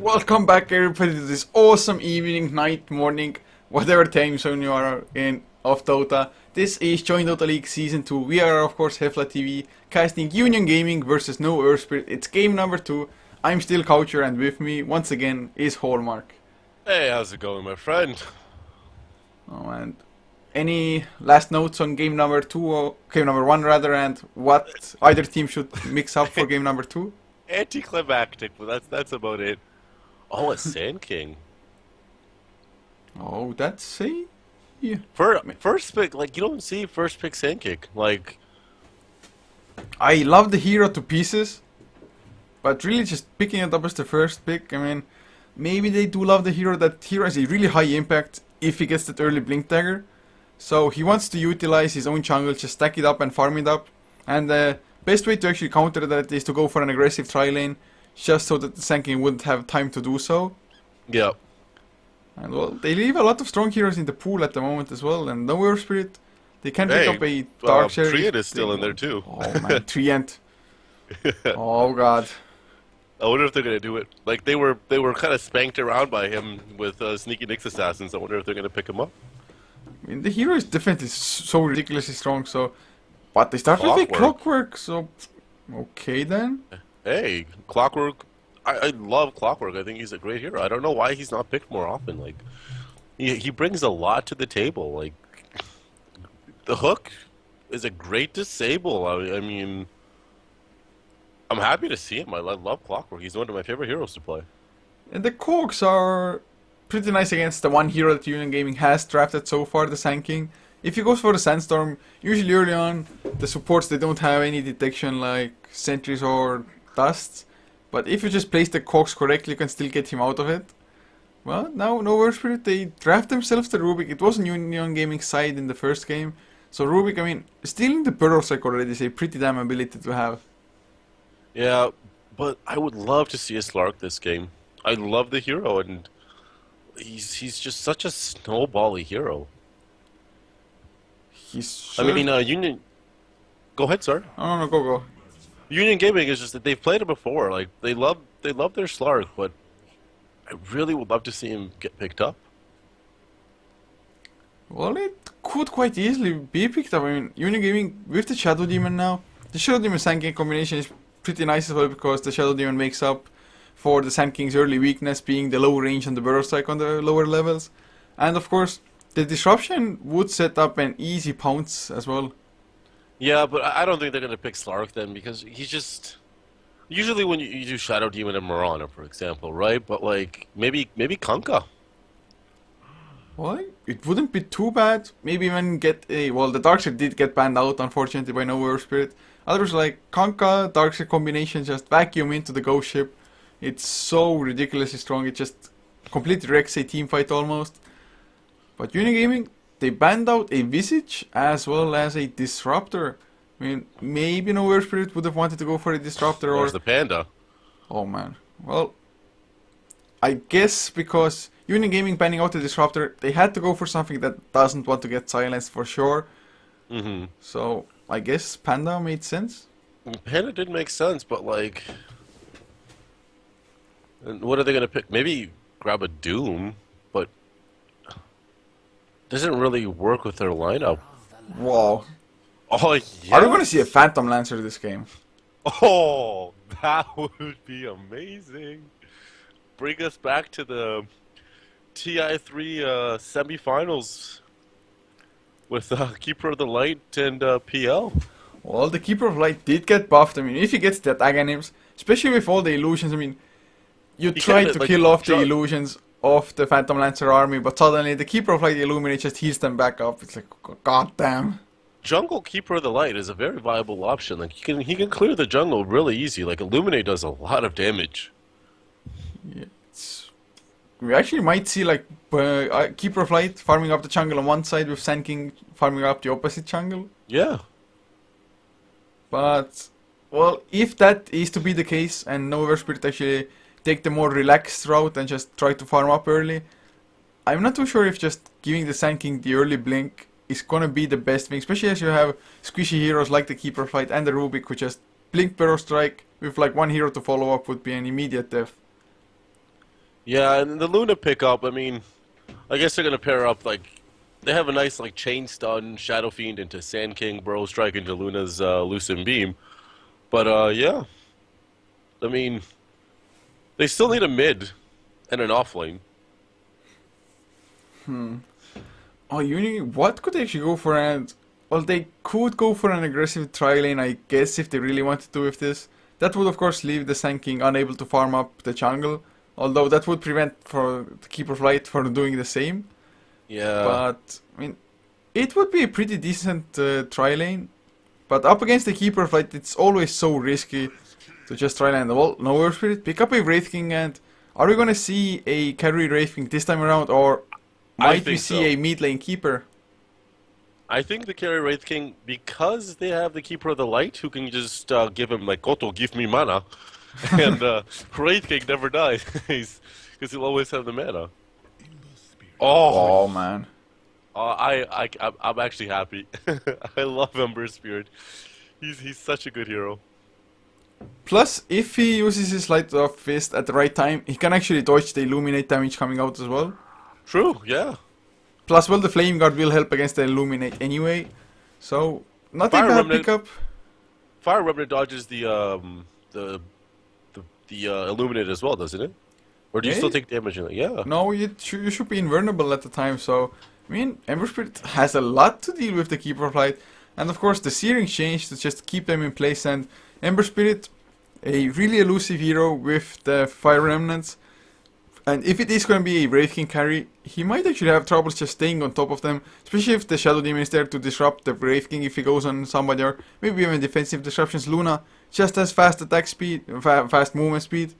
welcome back everybody to this awesome evening, night, morning, whatever time zone you are in of Dota. This is joinDOTA League Season 2. We are of course Heflatv, casting Union Gaming versus No Earth Spirit. It's game number 2. I'm still Coucher and with me once again is Hallmark. Hey, how's it going, my friend? Oh, and any last notes on game number 2, or game number 1 rather, and what either team should mix up for game number 2? Anticlimactic, but that's about it. Oh, a Sand King. Oh, that's a... Yeah. First pick, like, you don't see first pick Sand King. Like, I love the hero to pieces, but really just picking it up as the first pick, I mean, maybe they do love the hero. That hero has a really high impact if he gets that early Blink Dagger. So he wants to utilize his own jungle, just stack it up and farm it up. And the best way to actually counter that is to go for an aggressive tri-lane, just so that the Sand King wouldn't have time to do so. yeah. And well, they leave a lot of strong heroes in the pool at the moment as well, and No Earth Spirit, they can pick up a Dark Sheriff. Treant is still in there too. Oh man, Treant. Oh god. I wonder if they're gonna do it. Like they were kind of spanked around by him with Sneaky Nyx Assassins. I wonder if they're gonna pick him up. I mean, the hero is definitely so ridiculously strong, so... But they start with a Clockwork, so... Okay then. Hey, Clockwork. I love Clockwork. I think he's a great hero. I don't know why he's not picked more often. Like, he brings a lot to the table. Like, the hook is a great disable. I mean, I'm happy to see him. I love Clockwork. He's one of my favorite heroes to play. And the Cogs are pretty nice against the one hero that Union Gaming has drafted so far, the Sand King. If he goes for the Sandstorm, usually early on, the supports, they don't have any detection like sentries or dusts. But if you just place the Cogs correctly, you can still get him out of it. Well, now No Earth Spirit, they draft themselves the Rubik. It wasn't Union Gaming's side in the first game. So Rubik, I mean, stealing the Burrow Strike already is a pretty damn ability to have. Yeah, but I would love to see a Slark this game. I love the hero, and he's just such a snowbally hero. He's I mean, Union... Go ahead, sir. No, go. Union Gaming is just that they've played it before. Like they love their Slark, but I really would love to see him get picked up. Well, it could quite easily be picked up. I mean, Union Gaming with the Shadow Demon now. The Shadow Demon Sand King combination is pretty nice as well, because the Shadow Demon makes up for the Sand King's early weakness, being the low range and the Burrow Strike on the lower levels. And of course, the Disruption would set up an easy pounce as well. Yeah, but I don't think they're going to pick Slark then, because he's just... Usually when you do Shadow Demon and Mirana, for example, right? But like, maybe Kunkka. Well, it wouldn't be too bad. Maybe even get a... Well, the Darkseid did get banned out, unfortunately, by No Earth Spirit. Others like Kunkka, Darkseid combination, just vacuum into the Ghost Ship. It's so ridiculously strong, it just completely wrecks a team fight almost. But Union Gaming, they banned out a Visage as well as a Disruptor. I mean, maybe No Earth Spirit would have wanted to go for a Disruptor or... Where's the Panda? Oh man. Well, I guess because Union Gaming banning out the Disruptor, they had to go for something that doesn't want to get silenced for sure. Mm-hmm. So, I guess Panda made sense. Panda did make sense, but like... And what are they going to pick? Maybe grab a Doom, but... Doesn't really work with their lineup. Wow. Oh, yeah. Are we going to see a Phantom Lancer this game? Oh, that would be amazing. Bring us back to the TI3 semifinals with Keeper of the Light and PL. Well, the Keeper of Light did get buffed. I mean, if he gets that Aghanims, especially with all the illusions, I mean, you try to kill off the illusions of the Phantom Lancer army, but suddenly the Keeper of Light Illuminate just heals them back up. It's like, god damn. Jungle Keeper of the Light is a very viable option. Like he can clear the jungle really easy. Like Illuminate does a lot of damage. Yeah, we actually might see like Keeper of Light farming up the jungle on one side with Sand King farming up the opposite jungle. Yeah. But well, if that is to be the case and No Earth Spirit actually take the more relaxed route and just try to farm up early, I'm not too sure if just giving the Sand King the early blink is gonna be the best thing, especially as you have squishy heroes like the Keeper of Light and the Rubik who just blink Burrow Strike with like one hero to follow up would be an immediate death. Yeah, and the Luna pickup, I mean, I guess they're gonna pair up like they have a nice like chain stun Shadow Fiend into Sand King, Burrow Strike into Luna's Lucent Beam. But yeah, I mean, they still need a mid and an off lane. Oh, what could they actually go for? And well, they could go for an aggressive tri lane, I guess, if they really wanted to with this. That would of course leave the Sand King unable to farm up the jungle, although that would prevent for the Keeper of Light from doing the same. Yeah, But I mean, it would be a pretty decent tri lane. But up against the Keeper of Light, it's always so risky to just try land. Well, no Earth Spirit, pick up a Wraith King, and are we gonna see a carry Wraith King this time around, or I might we think see so. a mid lane Keeper? I think the carry Wraith King, because they have the Keeper of the Light, who can just give him like Goto, give me mana, and Wraith King never dies because he'll always have the mana. Oh, Oh man. I'm actually happy. I love Ember Spirit. He's such a good hero. Plus, if he uses his Light of Fist at the right time, he can actually dodge the Illuminate damage coming out as well. True, yeah. Plus, well, the Flame Guard will help against the Illuminate anyway. So, not a Fire bad Remnant. pickup. Fire Remnant dodges the Illuminate as well, doesn't it? Or do you Yeah. still take damage in it? Yeah. No, you should be invulnerable at the time, so... I mean, Ember Spirit has a lot to deal with the Keeper of Light. And of course, the Searing Change to just keep them in place. And Ember Spirit, a really elusive hero with the Fire Remnants. And if it is going to be a Wraith King carry, he might actually have troubles just staying on top of them. Especially if the Shadow Demon is there to disrupt the Wraith King if he goes on somebody, or maybe even defensive disruptions. Luna just has fast attack speed, fast movement speed.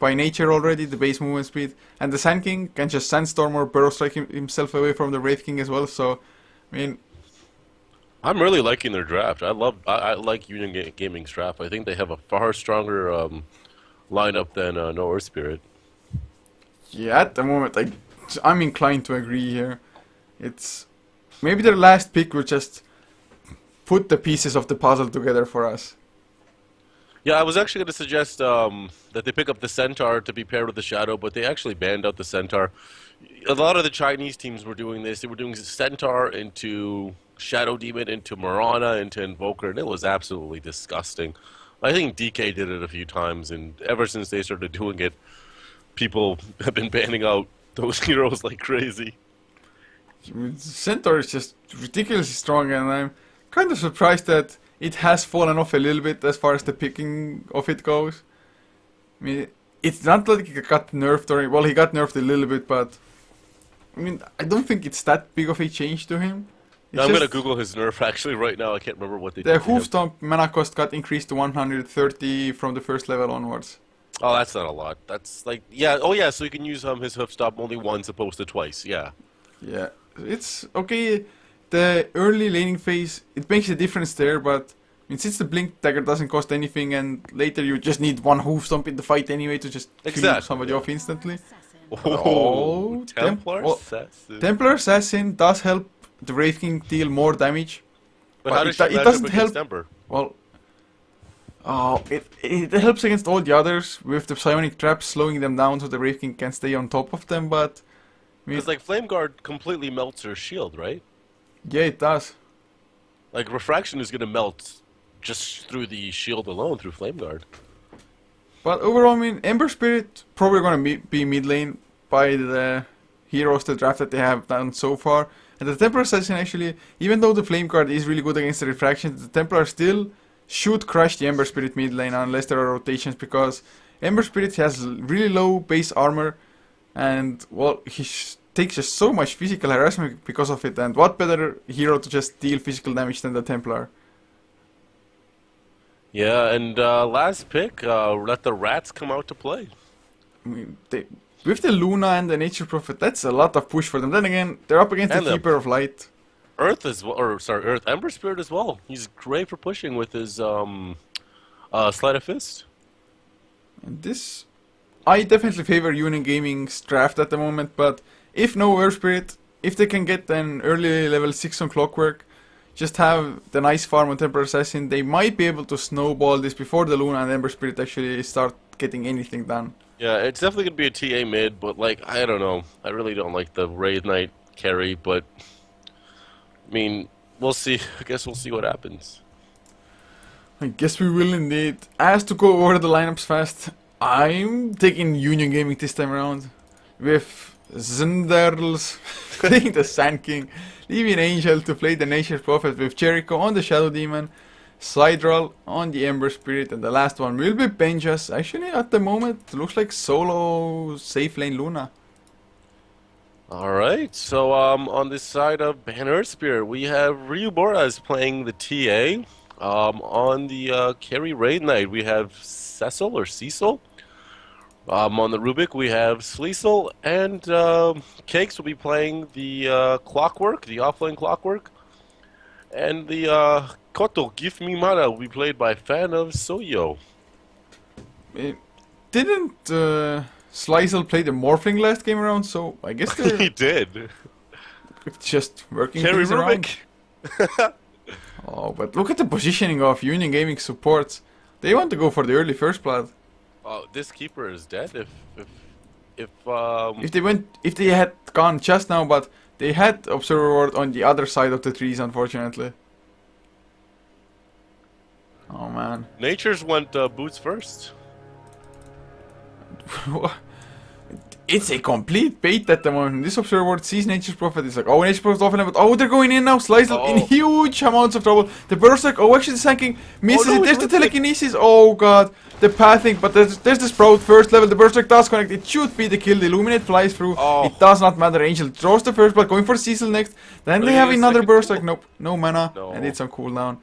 By nature already, the base movement speed. And the Sand King can just Sandstorm or Burrow Strike himself away from the Wraith King as well. So, I mean, I'm really liking their draft. I like Union Gaming's draft. I think they have a far stronger lineup than No Earth Spirit. yeah, at the moment, I'm inclined to agree here. It's maybe their last pick will just put the pieces of the puzzle together for us. Yeah, I was actually going to suggest that they pick up the Centaur to be paired with the Shadow, but they actually banned out the Centaur. A lot of the Chinese teams were doing this. They were doing Centaur into Shadow Demon, into Mirana, into Invoker, and it was absolutely disgusting. I think DK did it a few times, and ever since they started doing it, people have been banning out those heroes like crazy. Centaur is just ridiculously strong, and I'm kind of surprised that it has fallen off a little bit as far as the picking of it goes. I mean, it's not like he got nerfed or... Well, he got nerfed a little bit, but... I mean, I don't think it's that big of a change to him. It's I'm just going to Google his nerf actually right now. I can't remember what they the did to him. Hoof Stomp mana cost got increased to 130 from the first level onwards. Oh, that's not a lot. That's like, yeah, oh yeah, so you can use his hoof stop only once opposed to twice, yeah. Yeah, it's okay. The early laning phase, it makes a difference there, but I mean, since the Blink Dagger doesn't cost anything, and later you just need one Hoof Stomp in the fight anyway to just kill Exactly, somebody yeah. off instantly. Oh, Temp- Templar well, Assassin. Templar Assassin does help the Wraith King deal more damage. But how but does she it match doesn't up help. against Ember? Well, it helps against all the others with the Psionic Traps slowing them down so the Wraith King can stay on top of them, but... I mean, Because like Flame Guard completely melts her shield, right? yeah, it does. Like Refraction is going to melt just through the shield alone, through Flame Guard. But overall, I mean, Ember Spirit probably gonna be mid lane by the heroes the draft that they have done so far. And the Templar Assassin actually, even though the Flame Guard is really good against the Refraction, the Templar still should crush the Ember Spirit mid lane unless there are rotations, because Ember Spirit has really low base armor, and well, he takes just so much physical harassment because of it. And what better hero to just deal physical damage than the Templar? Yeah, and last pick, let the rats come out to play. I mean, with the Luna and the Nature Prophet, that's a lot of push for them. Then again, they're up against And the the- Keeper of Light. Earth as well, or sorry, Earth Ember Spirit as well. He's great for pushing with his Sleight of Fist. And this, I definitely favor Union Gaming's draft at the moment, but if no Earth Spirit, if they can get an early level 6 on Clockwork, just have the nice farm on Templar Assassin, they might be able to snowball this before the Luna and Ember Spirit actually start getting anything done. Yeah, it's definitely gonna be a TA mid, but like I don't know. I really don't like the Wraith Knight carry, but I mean, we'll see. I guess we'll see what happens. I guess we will indeed. As to go over the lineups fast, I'm taking Union Gaming this time around. With Zinderls playing the Sand King, leaving Angel to play the Nature's Prophet with Jericho on the Shadow Demon, Sidral on the Ember Spirit, and the last one will be Benjas. Actually, at the moment, looks like solo safe lane Luna. All right, so on this side of Banner Spirit, we have Ryuboras playing the TA. On the carry Raid Knight, we have Cecil or Cecil. On the Rubik, we have Sleesel, and Cakes will be playing the Clockwork, the offlane Clockwork. And the Koto, Give Me Mana, will be played by Fan of Soyo. Didn't Slizel play the Morphling last game around, so I guess they're He did. just working Carry things around. Rubik. Oh, but look at the positioning of Union Gaming supports. They want to go for the early first blood. Oh, this keeper is dead. If they had gone just now, but they had Observer Ward on the other side of the trees, unfortunately. Oh man. Nature's went boots first. It's a complete bait at the moment. This Observer Ward sees Nature's Prophet. It's like, oh, Nature's Prophet offline, but oh, they're going in now. Slice in huge amounts of trouble. The Berserk, oh, actually the Sanking misses no, it. There's the it's like- Telekinesis. Oh god. The pathing, but there's the Sprout first level. The Berserk does connect. It should be the kill. The Illuminate flies through. Oh. It does not matter. Angel draws the first blood, going for Cecil next. Then they have another Berserk. Nope, no mana. No. And it's on cooldown.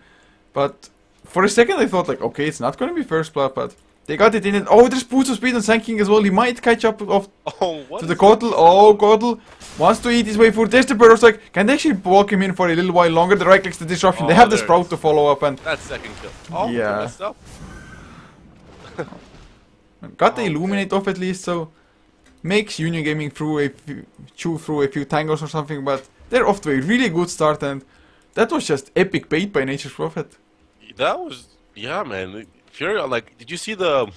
But for a second I thought like, okay, it's not going to be first blood, but they got it in it. Oh, there's boots of speed on Sanking as well. He might catch up off What to is the Kotal. Oh, Kotal wants to eat his way through. There's the Berserk. Can they actually walk him in for a little while longer? The right clicks the disruption. Oh, They have the there it Sprout is. to follow up and That second kill. Oh, Yeah. they messed up. got the Illuminate off at least, so makes Union Gaming chew through a few tangles or something, but they're off to a really good start, and that was just epic bait by Nature's Prophet. That was, yeah, man. Fury, like, did you see the?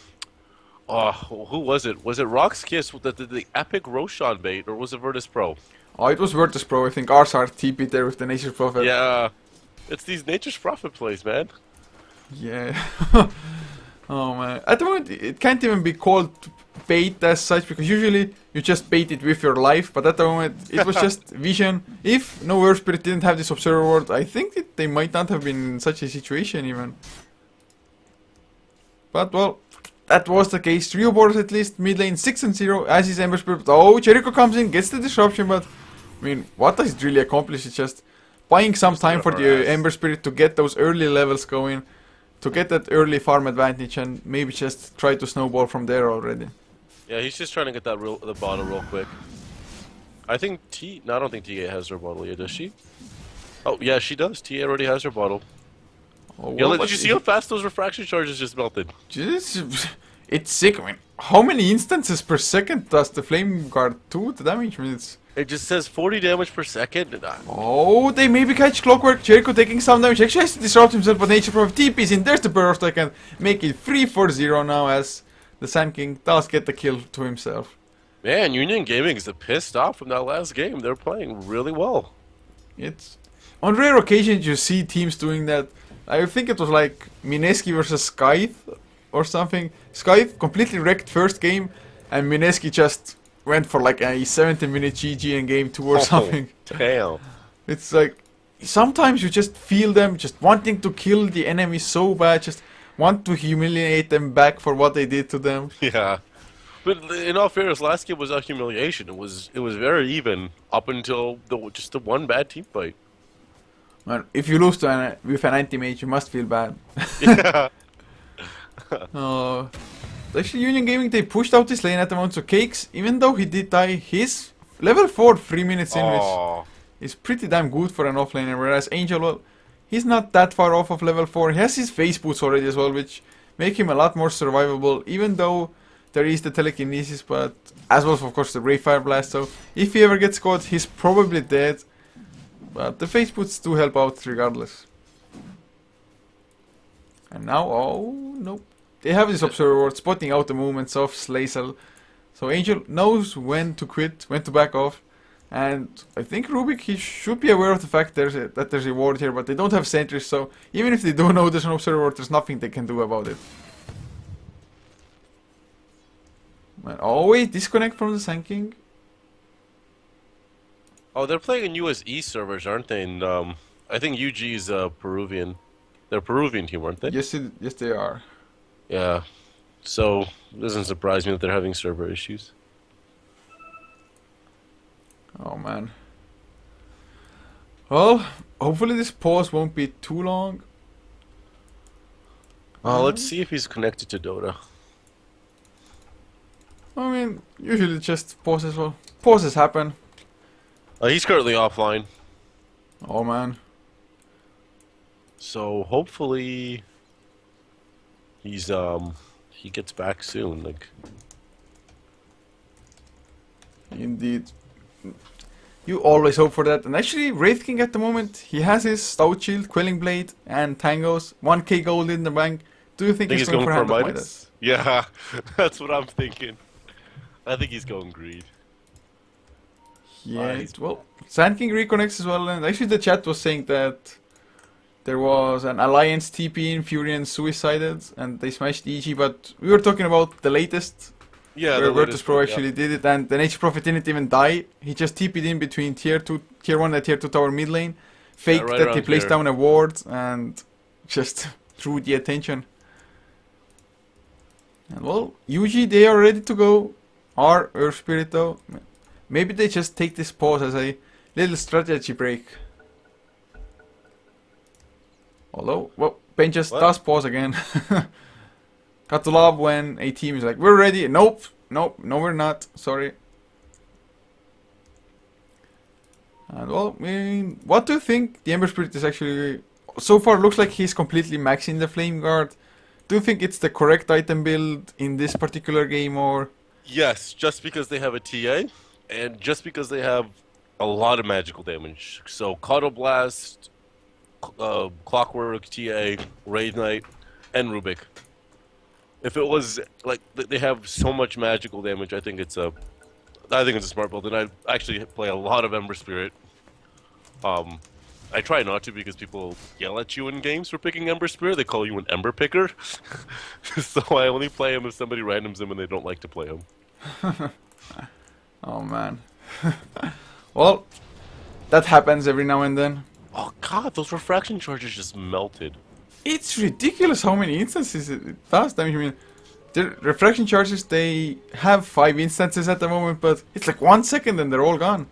Oh, who was it? Was it Rock's Kiss with the epic Roshan bait, or was it Virtus Pro? Oh, it was Virtus Pro, I think. Arsar TP there with the Nature's Prophet. Yeah, it's these Nature's Prophet plays, man. Yeah. Oh man. At the moment, it can't even be called bait as such, because usually you just bait it with your life, but at the moment, it was just vision. If no Earth Spirit didn't have this Observer Ward, I think they might not have been in such a situation even. But well, that was the case. Trio borders at least, mid lane 6-0, as is Ember Spirit. Oh, Jericho comes in, gets the disruption, but I mean, what does it really accomplish? It's just buying some time for the Ember Spirit to get those early levels going, to get that early farm advantage, and maybe just try to snowball from there already. Yeah, he's just trying to get that the bottle real quick. I think No, I don't think TA has her bottle yet, does she? Oh yeah, she does. TA already has her bottle. Oh, Yeah, well, did you see how fast those refraction charges just melted? It's sick. I mean, how many instances per second does the Flame Guard do the damage? I mean, it's... It just says 40 damage per second. Oh, they maybe catch Clockwork. Jericho taking some damage. Actually has to disrupt himself, but Nature Prophet TP's in. There's the burst. I can make it 3-4-0 now as the Sand King does get the kill to himself. Man, Union Gaming is pissed off from that last game. They're playing really well. It's... On rare occasions you see teams doing that. I think it was like Mineski versus Scythe or something. Scythe completely wrecked first game, and Mineski just went for like a 70-minute GG in game 2 or something. Damn. It's like, sometimes you just feel them just wanting to kill the enemy so bad, just want to humiliate them back for what they did to them. Yeah. But in all fairness, last game was a humiliation. It was very even up until just the one bad team fight. Man, if you lose to with an anti-mage, you must feel bad. Yeah. Actually, Union Gaming, they pushed out this lane at the moment, so Cakes, even though he did die, he's level 4 3 minutes in, which is pretty damn good for an offlaner, whereas Angel, well, he's not that far off of level 4. He has his face boots already as well, which make him a lot more survivable, even though there is the telekinesis, but as well as, of course, the Ray Fire Blast, so if he ever gets caught, he's probably dead. But the face boots do help out regardless. And now, oh, nope. they have this observer ward spotting out the movements of Slazel. So Angel knows when to quit, when to back off. And I think Rubik, he should be aware of the fact that there's a ward here, but they don't have sentries, so even if they do know there's an observer ward, there's nothing they can do about it. Man, always disconnect from the Sand King. Oh, they're playing in US East servers, aren't they? And I think UG is Peruvian. They're a Peruvian team, aren't they? Yes, yes they are. Yeah. So it doesn't surprise me that they're having server issues. Oh man. Well, hopefully this pause won't be too long. Let's see if he's connected to Dota. I mean, usually just pauses. Well, pauses happen. He's currently offline, Oh man. so hopefully he's he gets back soon. Like, Indeed. You always hope for that. And actually, Wraith King at the moment, he has his Stout Shield, Quelling Blade, and Tangos. 1k gold in the bank. Do you think think he's he's going for Hand of Midas? Midas? Yeah, that's what I'm thinking. I think he's going greed. Yeah, Nice. well, Sand King reconnects as well. And actually, the chat was saying that there was an Alliance TP in Furion suicided, and they smashed EG. But we were talking about the latest. Yeah, Where the Virtus latest Pro one, actually did it, and the Nature Prophet didn't even die. He just TP'd in between tier 1 and tier 2 tower mid lane, faked right that he around placed here. down a ward, and just drew the attention. And well, UG, they are ready to go. Our Earth Spirit though, maybe they just take this pause as a little strategy break. Although, well, Ben just What? does pause again. Got to love when a team is like, we're ready. Nope, no, we're not. Sorry. And well, I mean, what do you think? The Ember Spirit is actually, so far looks like he's completely maxing the Flame Guard. Do you think it's the correct item build in this particular game, or? Yes, just because they have a TA, and just because they have a lot of magical damage. So Caudal Blast, Clockwork, TA, Raid Knight, and Rubik. If it was like they have so much magical damage, I think it's a smart build, and I actually play a lot of Ember Spirit. I try not to because people yell at you in games for picking Ember Spirit. They call you an Ember picker. So I only play him if somebody randoms him and they don't like to play him. Oh man. Well, that happens every now and then. Oh god, those refraction charges just melted. It's ridiculous how many instances it does. I mean, the refraction charges, they have 5 instances at the moment, but it's like 1 second and they're all gone.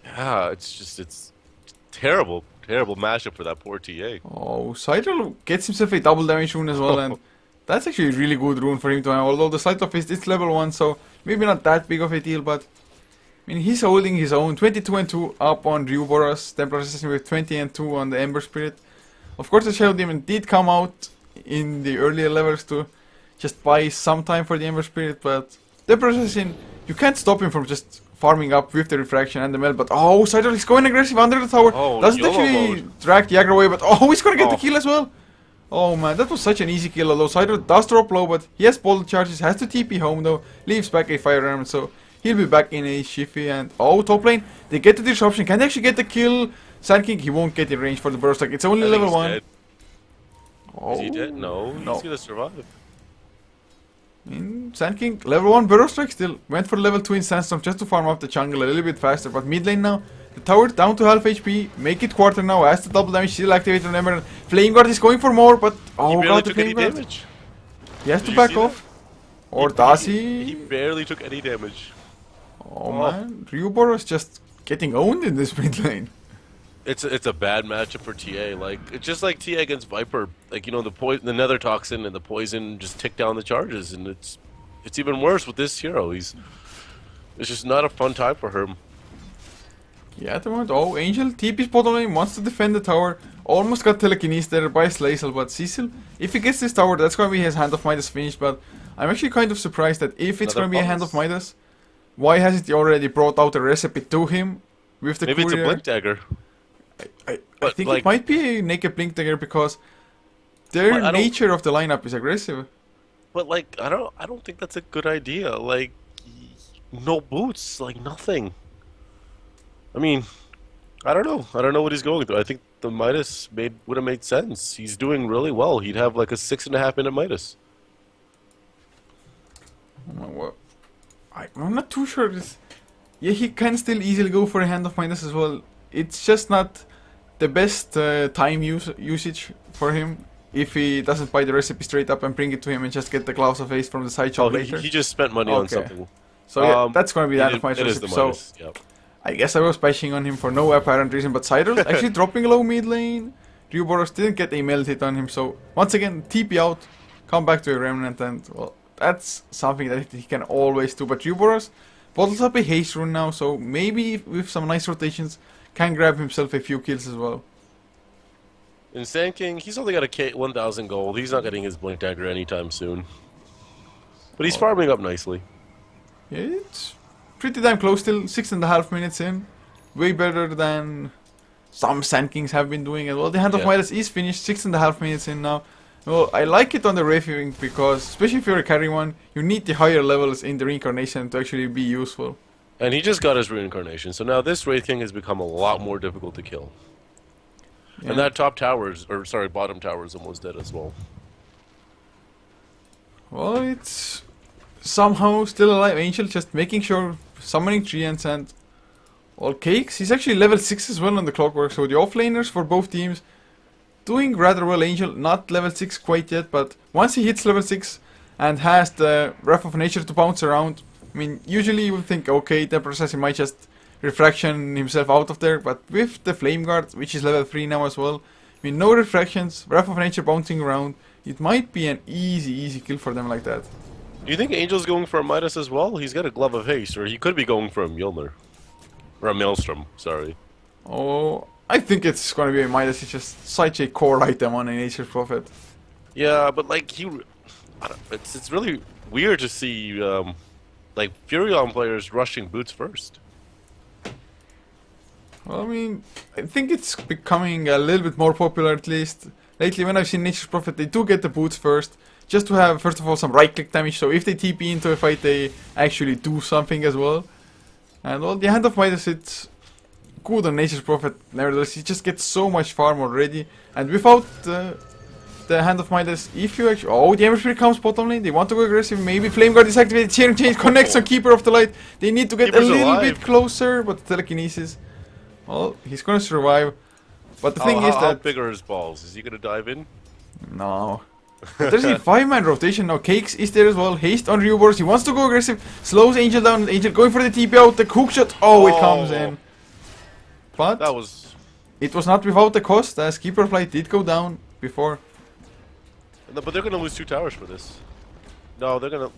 Yeah, it's terrible mashup for that poor TA. Oh, Sidral gets himself a double damage rune as well, and that's actually a really good rune for him to have. Although the Sight of Fist, it's level 1, so maybe not that big of a deal, but I mean, he's holding his own. 22 and 2 up on Ryuboros, Templar Assassin with 20 and 2 on the Ember Spirit. Of course, the Shadow Demon did come out in the earlier levels to just buy some time for the Ember Spirit, but Templar Assassin, you can't stop him from just farming up with the refraction and the melt. But oh, Sidral is going aggressive under the tower. Oh, Doesn't YOLO actually mode. drag the aggro away, but oh, he's gonna get the Oh. kill as well. Oh man, that was such an easy kill. Although Sidral does drop low, but he has bolt charges, has to TP home though, leaves back a fire arm, so he'll be back in a Shiffy. And oh, top lane, they get the disruption. Can they actually get the kill? Sand King, he won't get in range for the burst. Like, it's only I think level he's 1. dead. Oh, Is he dead? No, he's no. gonna survive. Sand King, level 1 Burrow Strike still. Went for level 2 in Sandstorm just to farm up the jungle a little bit faster. But mid lane now, the tower down to half HP. Make it quarter now, as the double damage still activated on Emerald. Flame Guard is going for more, but He oh barely god, the took any Flame Guard. damage. He has Did to you back see that? off. Or does he? He barely took any damage. Oh man, Ryuboro is just getting owned in this mid lane. It's a bad matchup for TA. Like, it's just like TA against Viper. Like, you know, the Nether Toxin and the poison just tick down the charges, and it's even worse with this hero. It's just not a fun time for him. Yeah, at the moment, oh, Angel, TP spot on lane, wants to defend the tower. Almost got telekinesis there by Slazel, but Cecil, if he gets this tower, that's going to be his Hand of Midas finish. But I'm actually kind of surprised that if it's Another going to be a Hand bonus. of Midas, why hasn't he already brought out a recipe to him with the Maybe it's a courier? Blink Dagger. I but, think like- it might be a naked Blink Dagger because But their I don't- nature of the lineup is aggressive. But like, I don't think that's a good idea. Like, no boots, like nothing. I mean, I don't know. I don't know what he's going through. I think the Midas would have made sense. He's doing really well. He'd have like a 6.5 minute Midas. Well, I'm not too sure. Yeah, he can still easily go for a Hand of Midas as well. It's just not the best time usage for him if he doesn't buy the recipe straight up and bring it to him and just get the Gloves of Haste from the side shop Oh, later. he just spent money on Okay. something. So yeah, that's gonna be the Hand of It Midas is the recipe. So Midas. Yep. I guess I was bashing on him for no apparent reason, but Cyril actually dropping low mid lane. Ryuboros didn't get a melt hit on him, so once again, TP out, come back to a Remnant, and well, that's something that he can always do. But Ryuboros bottles up a haste rune now, so maybe with some nice rotations, can grab himself a few kills as well. In Sand King, he's only got a 1,000 gold. He's not getting his Blink Dagger anytime soon. But he's farming up nicely. Yeah, it's pretty damn close still, 6.5 minutes in. Way better than some Sand Kings have been doing as well. The Hand of Yeah. Midas is finished, 6.5 minutes in now. Well, I like it on the Raving because, especially if you're a carry one, you need the higher levels in the Reincarnation to actually be useful. And he just got his Reincarnation, so now this Wraith King has become a lot more difficult to kill. Yeah. And that top tower bottom tower is almost dead as well. Well, it's somehow still alive. Angel just making sure, summoning treants and all cakes. He's actually level 6 as well on the Clockwork, so the offlaners for both teams doing rather well. Angel not level 6 quite yet, but once he hits level 6 and has the Wrath of Nature to bounce around, I mean, usually you would think, okay, Temper Assassin might just refraction himself out of there, but with the Flame Guard, which is level 3 now as well, I mean, no refractions, Wrath of Nature bouncing around, it might be an easy kill for them like that. Do you think Angel's going for a Midas as well? He's got a Glove of Haste, or he could be going for a Mjolnir. Or a Maelstrom, sorry. Oh, I think it's gonna be a Midas. It's just such a core item on a Nature's Prophet. Yeah, but like it's really weird to see like Furion players rushing boots first. Well, I mean, I think it's becoming a little bit more popular at least. Lately, when I've seen Nature's Prophet, they do get the boots first. Just to have, first of all, some right-click damage, so if they TP into a fight, they actually do something as well. And well, the Hand of Midas, it's good on Nature's Prophet, nevertheless, he just gets so much farm already. And without the Hand of Midas, if you actually... Oh, the Ember Spirit comes bottom lane, they want to go aggressive, maybe Flame Guard is activated, Searing Change connects on Keeper of the Light. They need to get Keeper's a little alive. bit closer, but Telekinesis... Well, he's gonna survive. But the thing is How that... big are his balls? Is he gonna dive in? No. But there's a 5-man rotation now. Cakes is there as well. Haste on Ryuboros. He wants to go aggressive. Slows Angel down. Angel going for the TP out. The hook shot. Oh, it comes in. But That was... it was not without the cost, as Keeper of Light did go down before. But they're gonna lose 2 towers for this. No, they're gonna...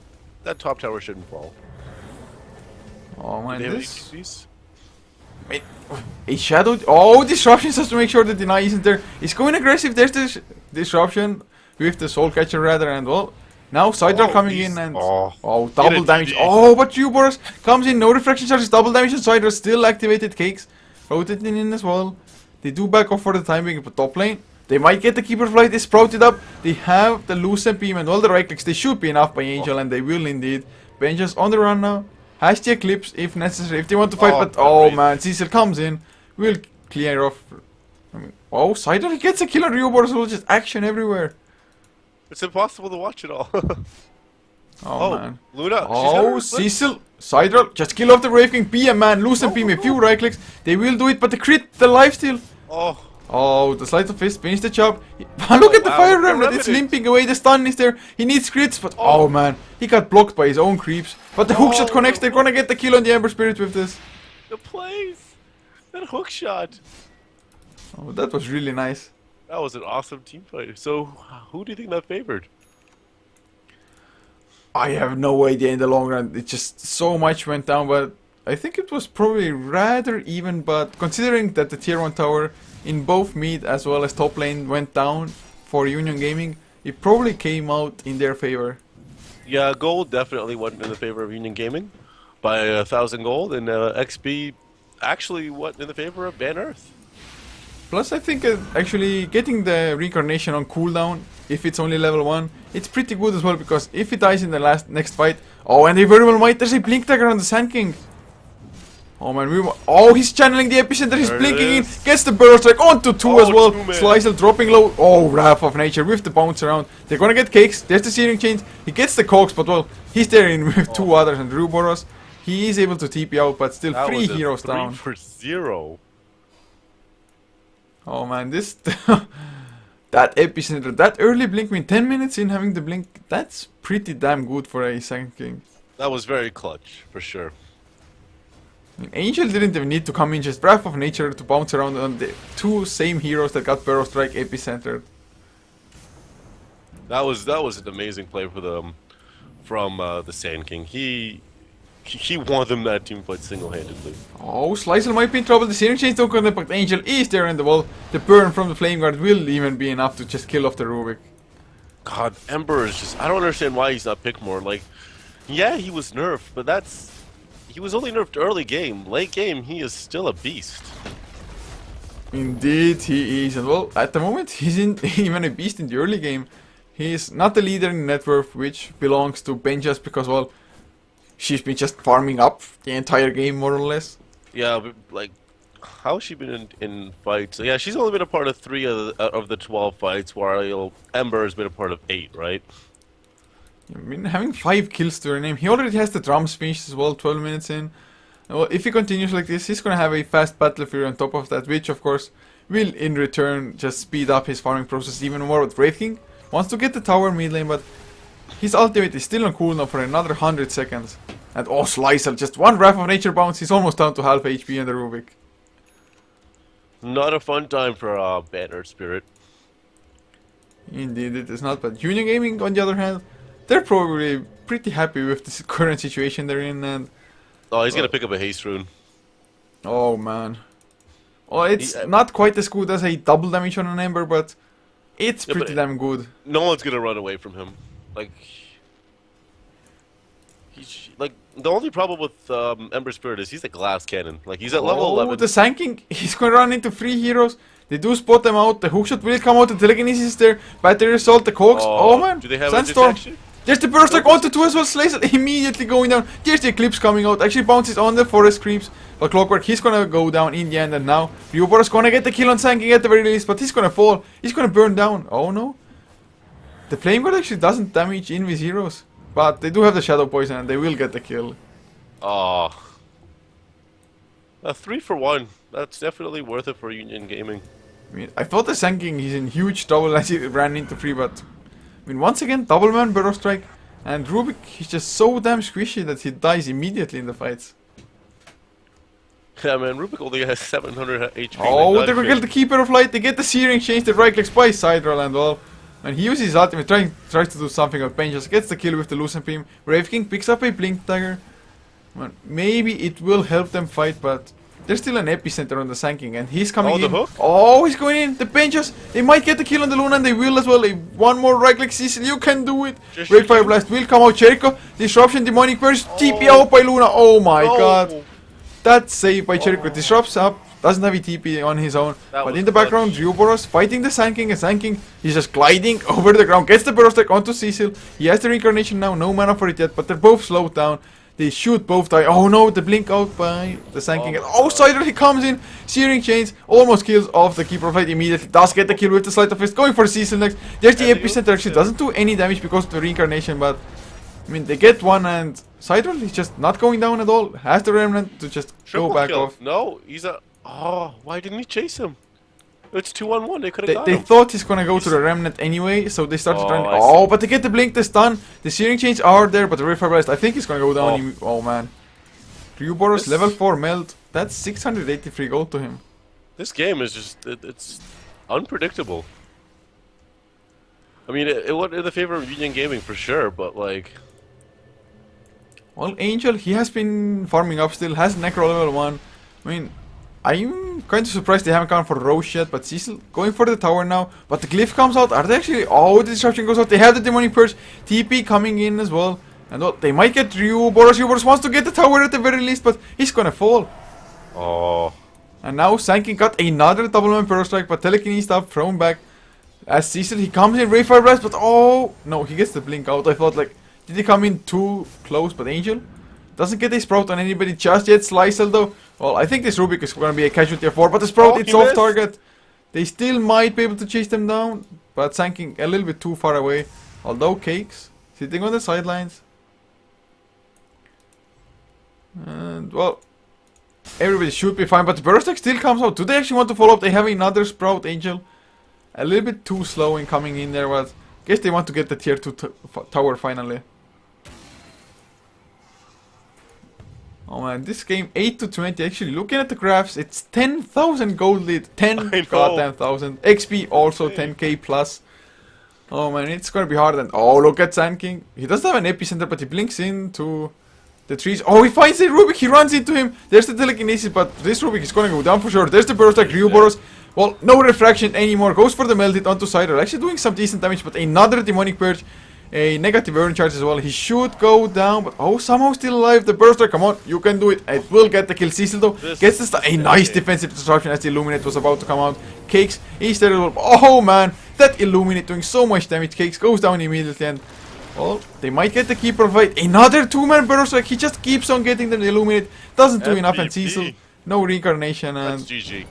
That top tower shouldn't fall. Oh man, Do they have any this... TPs? Wait, a shadow... Oh, Disruption has to make sure the deny isn't there. He's going aggressive. There's the Disruption with the Soul Catcher rather, and well... Now Sidra coming in and... Oh, double damage. GG. Oh, but Ryuboros comes in. No reflection charges. Double damage and Sidra still activated. Cakes rotating in as well. They do back off for the time being, but top lane, they might get the Keeper of Light. They sprouted up. They have the Lucent Beam and all the right clicks. They should be enough by Angel, and they will indeed. Vengeance on the run now. Has the Eclipse if necessary, if they want to fight, but oh man, Cecil comes in. Will clear off. I mean, oh, Sidra gets a kill on Ryuboros. Will just action everywhere. It's impossible to watch it all. Oh man. Luna. Oh, Cecil, Sidra, just kill off the Wraith King. Be a man, Lucent Beam, a few right clicks. They will do it, but the crit, the lifesteal. Oh. Oh, the Sleight of Fist finished the job. Look at the wow, Fire the Remnant, it's Remnant. limping away, the stun is there. He needs crits, but oh man, he got blocked by his own creeps. But the hook shot connects, they're gonna get the kill on the Ember Spirit with this. The plays. That hook shot. Oh, that was really nice. That was an awesome team fight. So, who do you think that favored? I have no idea in the long run, it just so much went down, but I think it was probably rather even, but considering that the tier 1 tower in both mid as well as top lane went down for Union Gaming, it probably came out in their favor. Yeah, gold definitely went in the favor of Union Gaming by 1,000 gold, and XP actually went in the favor of Ban Earth. Plus, I think actually getting the reincarnation on cooldown, if it's only level 1, it's pretty good as well, because if he dies in the next fight, oh, and they very well might, there's a blink dagger on the Sand King. Oh man, oh, he's channeling the epicenter, he's blinking in, gets the burst strike onto 2 as well. Slicer dropping low. Oh, Wrath of Nature with the bounce around. They're gonna get cakes. There's the Searing Chains. He gets the cogs, but well, he's there in with 2 others, and Ruboros, he is able to TP out, but still That 3 was a heroes 3 down. for 0. Oh man, this that epicenter, that early blink, I mean 10 minutes in having the blink, that's pretty damn good for a Sand King. That was very clutch, for sure. I mean, Angel didn't even need to come in, just Wrath of Nature to bounce around on the 2 same heroes that got Burrow Strike epicenter. That was an amazing play for them from the Sand King. He won them that team fight single-handedly. Oh, Slicer might be in trouble. The Searing Chains don't connect, but Angel is there in the wall. The burn from the Flame Guard will even be enough to just kill off the Rubik. God, Ember is just... I don't understand why he's not picked more. Like, yeah, he was nerfed, but that's... He was only nerfed early game. Late game, he is still a beast. Indeed, he is. And well, at the moment, he's even a beast in the early game. He's not the leader in net worth, which belongs to Benjas because, well, she's been just farming up the entire game, more or less. Yeah, but, like, how has she been in fights? Yeah, she's only been a part of 3 of the 12 fights, while Ember has been a part of 8, right? I mean, having 5 kills to her name. He already has the drums finished as well, 12 minutes in. Well, if he continues like this, he's gonna have a fast Battle Fury on top of that, which of course will in return just speed up his farming process even more. But Wraith King wants to get the tower mid lane, but his ultimate is still on cooldown for another 100 seconds. And oh, Slicer, just 1 Wrath of Nature bounce, he's almost down to half HP in the Rubik. Not a fun time for Banner Spirit. Indeed, it is not, but Union Gaming, on the other hand, they're probably pretty happy with the current situation they're in, and... Oh, he's gonna pick up a haste rune. Oh man. Well, it's not quite as good as a double damage on an Ember, but it's pretty damn good. No one's gonna run away from him. Like, like the only problem with Ember Spirit is he's a glass cannon. Like, he's at level 11. The Sand King, he's gonna run into 3 heroes. They do spot them out. The hookshot will come out. The telekinesis is there. Battery assault. The cogs. Oh man. Do they have Sandstorm. a detection? There's the burst strike onto 2 as well. Slays immediately going down. There's the eclipse coming out. Actually bounces on the forest creeps. But Clockwork, he's gonna go down in the end. And now Ryubora's gonna get the kill on Sand King at the very least. But he's gonna fall. He's gonna burn down. Oh no. The Flame Guard actually doesn't damage Invis heroes. But they do have the Shadow Poison and they will get the kill. Oh. A 3 for 1. That's definitely worth it for Union Gaming. I mean, I thought the Sand King is in huge trouble as he ran into 3, but... I mean, once again, double man Burrow Strike. And Rubik, he's just so damn squishy that he dies immediately in the fights. Yeah, man, Rubik only has 700 HP. Oh, they're gonna kill the Keeper of Light. They get the Searing Change, the right clicks by Sidral and all. And he uses his ultimate, tries to do something with Benjas, gets the kill with the Lucent Beam. Wraith King picks up a Blink Dagger. Man, maybe it will help them fight, but there's still an epicenter on the Sand King, and he's coming in. The hook? Oh, he's going in. The Benjas, they might get the kill on the Luna, and they will as well. One more right click, Cecil, you can do it. Great Fire Blast will come out. Jericho, Disruption, Demonic Burst, TP out by Luna. Oh my god. That save by Jericho. Disrupts up. Doesn't have a TP on his own. But in the background, Ryuboros fighting the Sand King. And Sand King, he's just gliding over the ground. Gets the Burrow Strike onto Cecil. He has the Reincarnation now. No mana for it yet. But they're both slowed down. They should both die. Oh no, the blink out by the Sand King. Oh, Sidral, he comes in. Searing Chains. Almost kills off the Keeper of Light immediately. Does get the kill with the Sleight of Fist. Going for Cecil next. There's the epicenter. Actually doesn't do any damage because of the Reincarnation. But, I mean, they get one and Sidral is just not going down at all. Has the Remnant to just go back off. No, he's a... Oh, why didn't he chase him? It's 2-on-1. They could have got They him. thought he's gonna go to the Remnant anyway, so they started trying. I Oh, but they get the blink, the stun. The Searing Chains are there, but the Rift Blast, I think he's gonna go down. Oh man. Ryuboros level 4 melt. That's 683 gold to him. This game is just... It's unpredictable. I mean, it went in the favor of Union Gaming for sure, but like... Well, Angel, he has been farming up still, has Necro level 1. I mean, I'm kind of surprised they haven't gone for Roche yet, but Cecil going for the tower now. But the Glyph comes out. Are they actually... Oh, the Disruption goes out. They have the Demonic Purge. TP coming in as well. And well, they might get Ryuboros. Ryuboros wants to get the tower at the very least, but he's gonna fall. Oh. And now Sanking got another double man Burrow Strike, but telekinesis up, thrown back. As Cecil, he comes in, Ray Fire Blast, but oh! No, he gets the blink out. I thought, like, did he come in too close? But Angel doesn't get a Sprout on anybody just yet. Slicer though. Well, I think this Rubik is going to be a casualty of 4, but the Sprout, it's off target. They still might be able to chase them down, but Sanking a little bit too far away. Although Cakes sitting on the sidelines. And, well, everybody should be fine, but the Burst still comes out. Do they actually want to follow up? They have another Sprout Angel. A little bit too slow in coming in there, but I guess they want to get the tier 2 tower finally. Oh man, this game 8 to 20. Actually, looking at the graphs, it's 10,000 gold lead. 10 goddamn thousand. XP also 10k plus. Oh man, it's gonna be hard. And oh, look at Sand King. He doesn't have an epicenter, but he blinks into the trees. Oh, he finds the Rubik. He runs into him. There's the telekinesis, but this Rubik is gonna go down for sure. There's the burst like Ryuboros. Well, no refraction anymore. Goes for the melted onto Cider. Actually doing some decent damage, but another demonic purge. A negative burn charge as well. He should go down, but oh, somehow still alive. The burster, come on, you can do it. It will get the kill. Cecil though gets the a nice defensive disruption as the Illuminate was about to come out. Cakes, he's there as well. Oh man, that Illuminate doing so much damage. Cakes goes down immediately, and well, they might get the keeper fight. Another 2-man burst, like he just keeps on getting them. The Illuminate doesn't do enough, and Cecil, no reincarnation, and that's GG.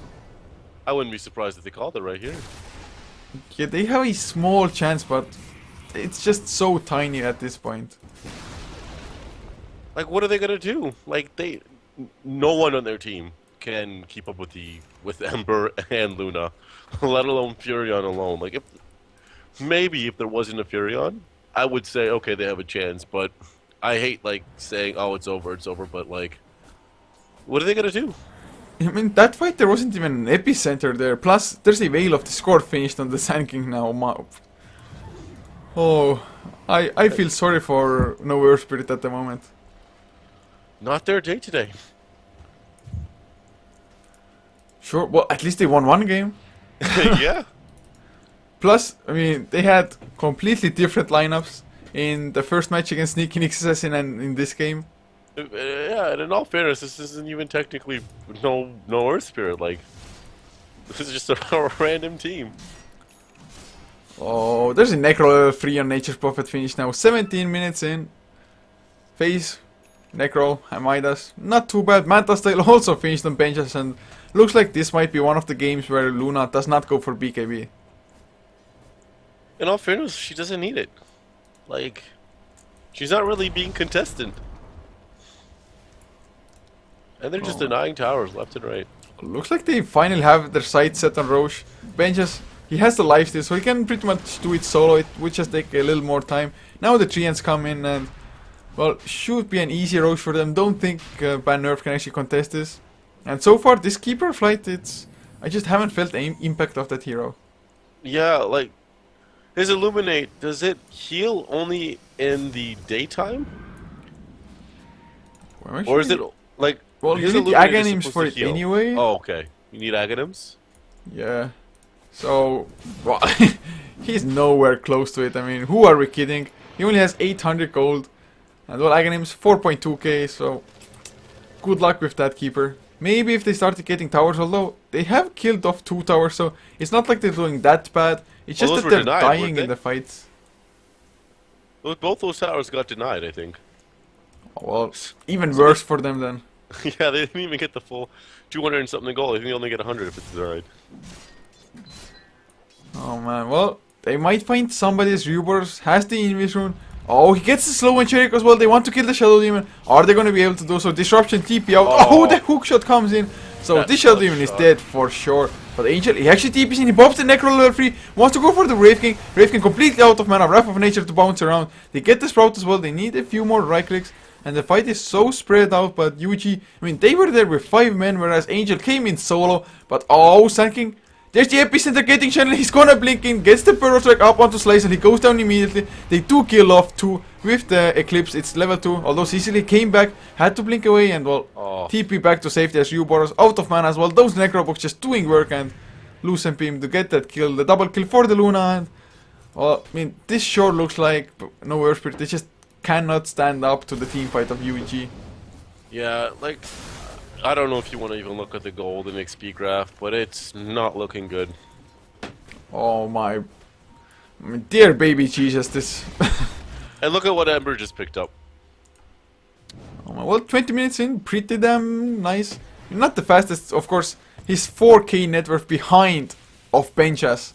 I wouldn't be surprised if they called it right here. Yeah, they have a small chance, but it's just so tiny at this point. Like, what are they gonna do? Like, no one on their team can keep up with Ember and Luna, let alone Furion alone. Like, if there wasn't a Furion, I would say okay, they have a chance. But I hate like saying, oh, it's over, but like, what are they gonna do? I mean, that fight there wasn't even an epicenter there. Plus, there's a Veil of the Score finished on the Sand King now. Oh, I feel sorry for No Earth Spirit at the moment. Not their day today. Sure, well, at least they won one game. Yeah. Plus, I mean, they had completely different lineups in the first match against Sneaky Nix Assassin and in this game. Yeah, and in all fairness, this isn't even technically no Earth Spirit. Like, this is just a random team. Oh, there's a Necro level 3 on Nature's Prophet finish now. 17 minutes in. Phase, Necro, Midas. Not too bad. Manta Style also finished on benches, and looks like this might be one of the games where Luna does not go for BKB. In all fairness, she doesn't need it. Like, she's not really being contested. And they're just denying towers left and right. Looks like they finally have their sights set on Roche. Benches, he has the lifesteal, so he can pretty much do it solo. It would just take a little more time. Now the Treants come in, and well, should be an easy Roche for them. Don't think Ban Nerf can actually contest this. And so far, this Keeper flight, I just haven't felt the impact of that hero. Yeah, like, his Illuminate, does it heal only in the daytime? Well, or is it, like... Well, you need the Aghanims for it anyway. Oh, okay. You need Aghanims? Yeah. So, well, he's nowhere close to it. I mean, who are we kidding? He only has 800 gold. And well, Aghanims 4.2k, so good luck with that, Keeper. Maybe if they started getting towers, although they have killed off 2 towers, so it's not like they're doing that bad. It's just that they're dying in the fights. Both those towers got denied, I think. Well, even worse for them then. Yeah, they didn't even get the full 200 and something gold. I think they only get 100 if it's denied. Oh man, well, they might find somebody's Ryuboros, has the Invis rune. Oh, he gets the slow and Cherrik as well. They want to kill the Shadow Demon. Are they going to be able to do so? Disruption, TP out. Oh, the hook shot comes in. So this Shadow Demon is dead for sure. But Angel, he actually TPs in. He pops the Necro level 3. Wants to go for the Wraith King. Wraith King completely out of mana. Wrath of Nature to bounce around. They get the Sprout as well. They need a few more right clicks. And the fight is so spread out, but Yuji, I mean, they were there with 5 men, whereas Angel came in solo. But oh, Sand King, there's the epicenter getting channel. He's gonna blink in, gets the Burrow Strike up onto Slice, and he goes down immediately. They do kill off 2 with the Eclipse. It's level 2, although Cecily came back, had to blink away, and well, TP back to safety as Ryuboros out of mana as well. Those Necrobox just doing work, and Lucent Beam to get that kill, the double kill for the Luna. And well, I mean, this sure looks like No Earth Spirit. They just cannot stand up to the team fight of UEG. Yeah, like, I don't know if you want to even look at the gold and XP graph, but it's not looking good. Oh my dear baby Jesus, this. And look at what Ember just picked up. Oh my, well, 20 minutes in, pretty damn nice. Not the fastest, of course. He's 4k net worth behind of Benchas,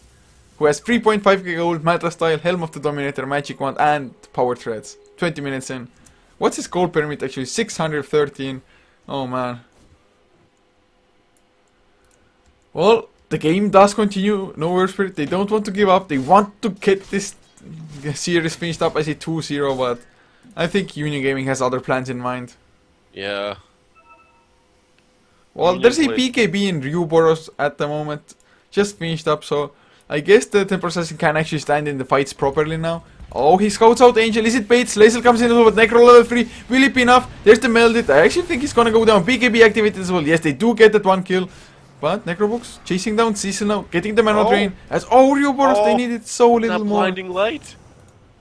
who has 3.5k gold, Matra style, Helm of the Dominator, Magic Wand, and Power Threads. 20 minutes in. What's his gold pyramid actually? 613. Oh man. Well, the game does continue. No Word Spirit. They don't want to give up. They want to get this series finished up as a 2-0, but I think Union Gaming has other plans in mind. Yeah. Well, Union there's a played- BKB in Ryuboros at the moment. Just finished up, so I guess the temp processing can actually stand in the fights properly now. Oh, he scouts out Angel. Is it bait? Slazel comes in as well with Necro level 3. Will it be enough? There's the Melded. I actually think he's gonna go down. BKB activated as well. Yes, they do get that one kill. But Necrobooks chasing down Cecil now, getting the mana drain. As Ryuboros, they needed so little that more. blinding light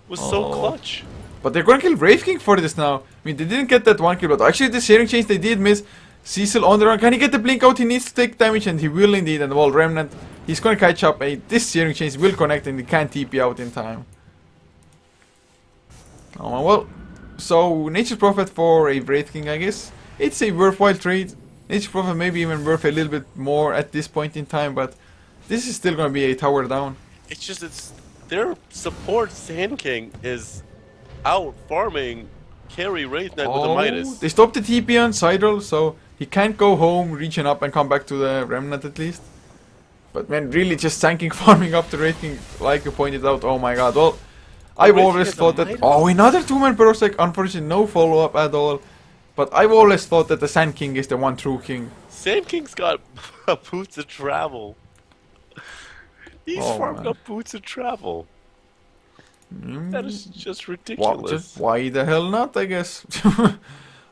was so clutch. But they're gonna kill Wraith King for this now. I mean, they didn't get that one kill, but actually the sharing change they did miss. Cecil on the run. Can he get the blink out? He needs to take damage, and he will indeed. And well, Remnant, he's gonna catch up. This sharing change will connect, and he can't TP out in time. Oh well, so Nature's Prophet for a Wraith King, I guess. It's a worthwhile trade. Nature's Prophet maybe even worth a little bit more at this point in time, but this is still gonna be a tower down. It's just their support Sand King is out farming carry Wraith Knight with a Midas. They stopped the TP on Sidral, so he can't go home, region up, and come back to the Remnant at least. But man, really just tanking, farming up the Wraith King, like you pointed out. Oh my god, well, I've always thought that... Oh, another 2-man Parasect, unfortunately no follow-up at all. But I've always thought that the Sand King is the one true king. Sand King's got boots of travel. He's farmed up boots of travel. That is just ridiculous. Why the hell not, I guess.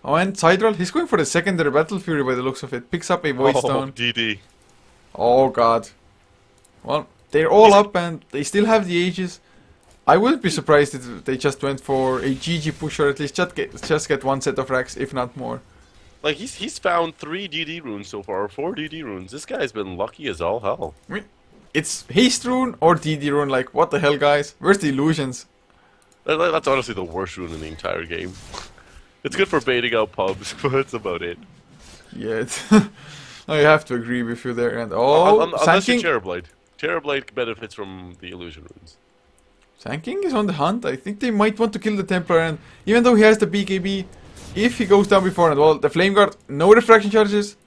Oh, and Sidral, he's going for the secondary Battle Fury by the looks of it. Picks up a Void Stone. DD. Oh god. Well, they're all up and they still have the Aegis. I wouldn't be surprised if they just went for a GG push, or at least just get one set of racks, if not more. Like, he's found 3 DD runes so far, or 4 DD runes. This guy's been lucky as all hell. I mean, it's Haste Rune or DD Rune, like, what the hell, guys? Where's the illusions? That's honestly the worst rune in the entire game. It's good for baiting out pubs, but that's about it. Yeah, I have to agree with you there. And unless you're Terrorblade. Terrorblade benefits from the illusion runes. Sand King is on the hunt. I think they might want to kill the Templar, and even though he has the BKB, if he goes down before, and well, the Flame Guard, no refraction charges.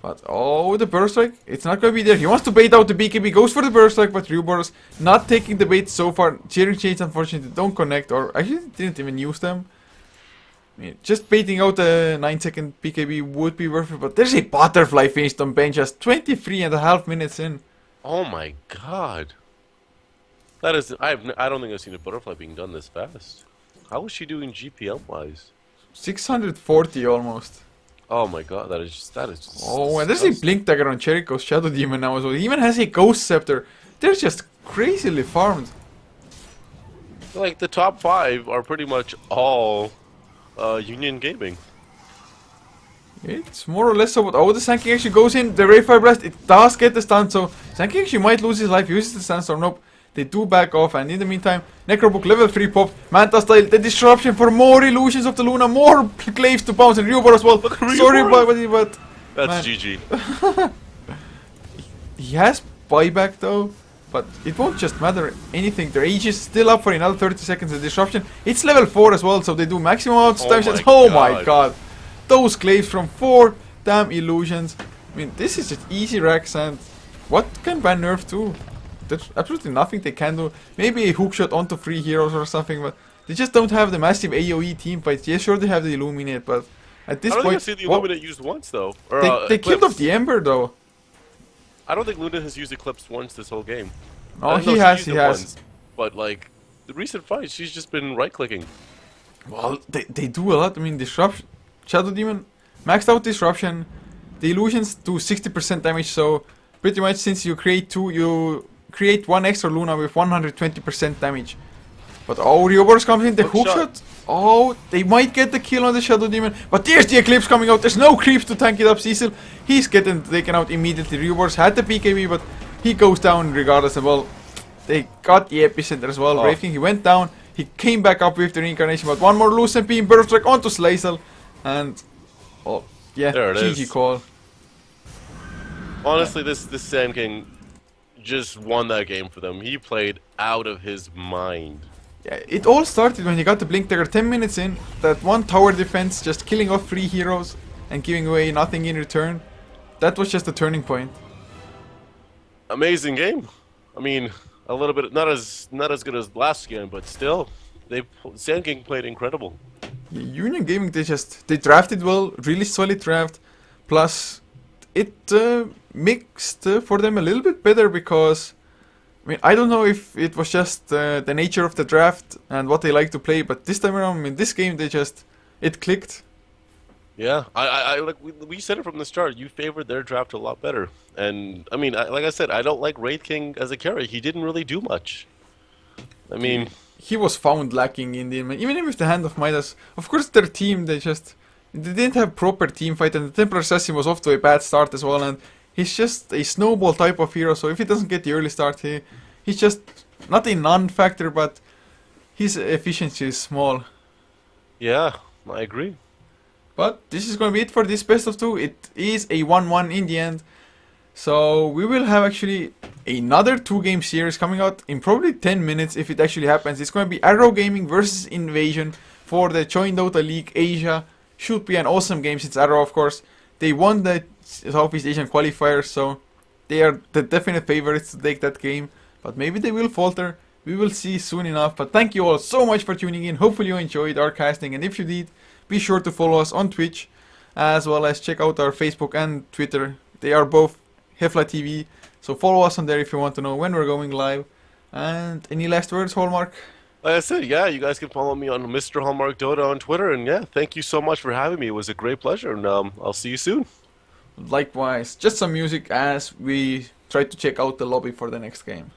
But the Burst Strike, it's not going to be there. He wants to bait out the BKB, goes for the Burst Strike, but Ryuboros not taking the bait so far. Cheering Chains, unfortunately, don't connect, or actually didn't even use them. I mean, just baiting out the 9-second BKB would be worth it, but there's a Butterfly finished on bench just 23.5 minutes in. Oh my god. That is, I don't think I've seen a Butterfly being done this fast. How is she doing GPM wise? 640 almost. Oh my god, that is just Oh, and there's a Blink Dagger on Jericho's Shadow Demon now as well. He even has a Ghost Scepter. They're just crazily farmed. Like, the top 5 are pretty much all Union Gaming. It's more or less so, but the Sand King actually goes in, the Ray Fire Blast, it does get the stun, so Sand King actually might lose his life, uses the Sandstorm, nope. They do back off, and in the meantime, Necrobook level 3 popped, Manta style, the disruption for more illusions of the Luna, more glaives to bounce, and Ryubor as well. Sorry, but that's man. GG. He has buyback though, but it won't just matter anything. Their age is still up for another 30 seconds. The disruption, it's level 4 as well, so they do maximum amount of damage. Oh my god. Those glaives from 4 damn illusions. I mean, this is just easy racks, and what can ban nerf do? There's absolutely nothing they can do. Maybe a hookshot onto 3 heroes or something, but they just don't have the massive AoE team fights. Yeah, sure they have the Illuminate, but at this point... I don't think I've seen the Illuminate used once, though. Or, they killed off the Ember, though. I don't think Luna has used Eclipse once this whole game. Oh, he has. Once, but, like, the recent fights, she's just been right-clicking. Well, they do a lot. I mean, Disruption... Shadow Demon, maxed out Disruption. The illusions do 60% damage, so pretty much since you create 2, you create 1 extra Luna with 120% damage. But Ryuboros comes in, the hookshot. Oh, they might get the kill on the Shadow Demon, but there's the Eclipse coming out. There's no creeps to tank it up. Cecil, he's getting taken out immediately. Rewards had the BKB, but he goes down regardless. And well, they got the Epicenter as well. Brave King, he went down. He came back up with the Reincarnation, but one more Lucent Beam, Burst Strike onto Slazel. And, oh, yeah, There it GG is. call. Honestly, this Sand King just won that game for them. He played out of his mind. Yeah, it all started when he got the Blink Dagger 10 minutes in. That one tower defense, just killing off 3 heroes and giving away nothing in return. That was just a turning point. Amazing game. I mean, a little bit not as good as last game, but still, Sand King played incredible. Union Gaming, they drafted well, really solid draft. Plus, it mixed for them a little bit better because, I mean, I don't know if it was just the nature of the draft and what they like to play, but this time around, in this game, it clicked. Yeah, I like we said it from the start. You favored their draft a lot better, and I mean, like I said, I don't like Wraith King as a carry. He didn't really do much. I mean, He was found lacking in the even with the Hand of Midas. Of course, their team they didn't have proper team fight, and the Templar Assassin was off to a bad start as well. And he's just a snowball type of hero. So if he doesn't get the early start, he's just not a non-factor, but his efficiency is small. yeah, I agree. But this is going to be it for this best of 2. It is a 1-1 in the end. So we will have actually another 2-game series coming out in probably 10 minutes if it actually happens. It's going to be Arrow Gaming versus Invasion for the joinDOTA League Asia. Should be an awesome game since Arrow, of course, they won the Southeast Asian qualifiers, so they are the definite favorites to take that game. But maybe they will falter. We will see soon enough. But thank you all so much for tuning in. Hopefully you enjoyed our casting, and if you did, be sure to follow us on Twitch, as well as check out our Facebook and Twitter. They are both Heflatv, so follow us on there if you want to know when we're going live. And any last words, Hallmark? Like I said, yeah, you guys can follow me on Mr. Hallmark Dota on Twitter, and yeah, thank you so much for having me. It was a great pleasure, and I'll see you soon. Likewise, just some music as we try to check out the lobby for the next game.